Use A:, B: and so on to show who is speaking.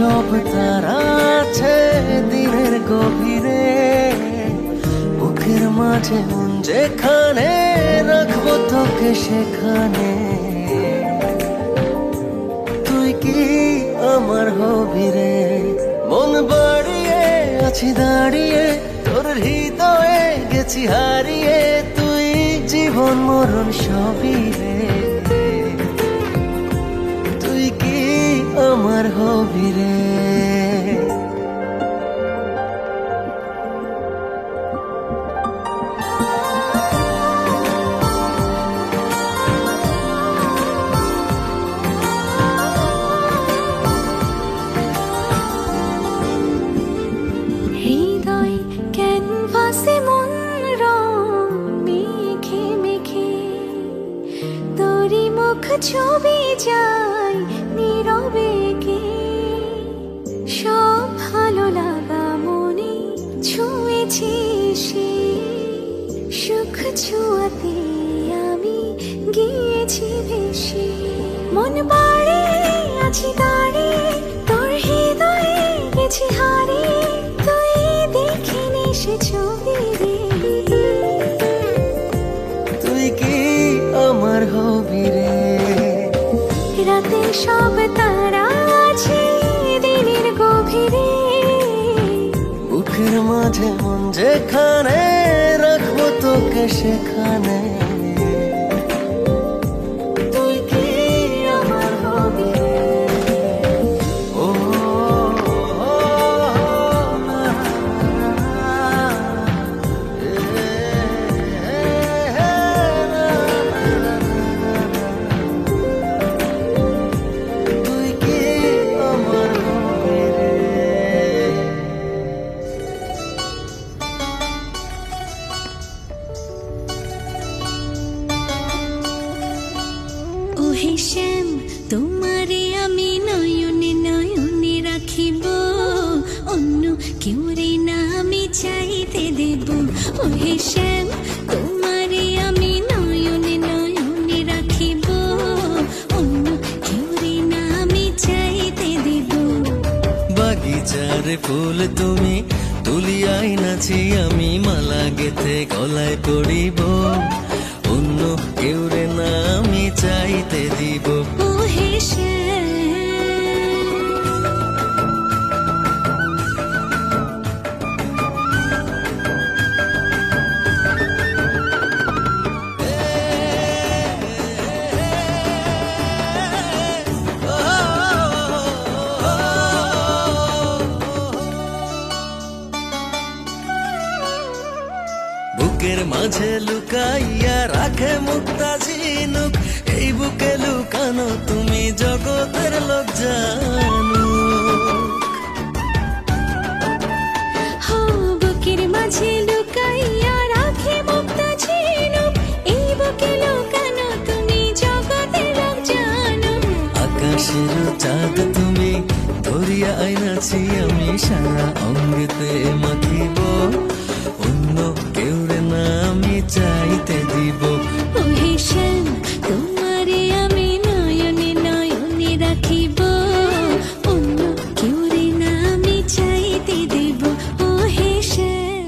A: সব তারা আছে দিনের গভীরে, বুকের মাঝে মন যেখানে রাখবো তোকে সেখানে। তুই কি আমার হবি রে? মন বাড়িয়ে আছি দাঁড়িয়ে, তোর হৃদয়ে গেছি হারিয়ে। তুই জীবন মরণ সবই রে, তুই কি আমার হবি রে?
B: হৃদয় ক্যানভাসে মন রং মেখে মেখে, তোরই মুখ ছবি যায় নীরবে কে। সব ভালো লাগা মনে ছুঁয়েছি সে, সুখ ছুঁয়াতে আমি গিয়েছি ভেসে। মন বাড়ে আছি দাঁড়িয়ে, তোর হৃদয়ে গেছি হারিয়ে। তুই দেখিনি সে ছবি রে,
A: তুই কি আমার হবি রে?
B: রাতে সব তারা আছে দিনের গভীরে,
A: বুকের মাঝে মন যেখানে রাখবো তোকে সেখানে। তুই কি আমার হবি রে? ও, না, তুই কি আমার হবি রে?
B: ওহে শ্যাম, তোমারে আমি নয়নে নয়নে রাখিব, অন্য কেউ রে না আমি চাইতে দেব। ওহে শ্যাম, তোমারে আমি নয়নে নয়নে রাখিব, অন্য কেউ রে না আমি চাইতে দেব।
A: বাগিচার ফুল তুমি তুলিয়াই নাচি আমি, মালা গেথে গলায় পড়িব, অন্য কেউ রে না আমি চাইতে দিব।
B: ওহে শ্যাম,
A: বুকের মাঝে লুকাইয়া রাখে মুক্তা ঝিনুক, এই বুকে লুকানো তুমি জগতের লোক জানো।
B: হো বুকের মাঝে লুকাইয়া রাখে মুক্তা ঝিনুক, এই বুকে লুকানো তুমি জগতের লোক জানো।
A: আকাশের চাঁদ তুমি ধরিয়া আইনাছি আমি, সারা অঙ্গেতে মাখিব, অন্য কেউ রে না আমি চাইতে দিব।
B: ওহে শ্যাম, তোমারে আমি নয়নে নয়নে রাখিব, অন্য কেউ রে না আমি চাইতে দেব। ওহে শ্যাম।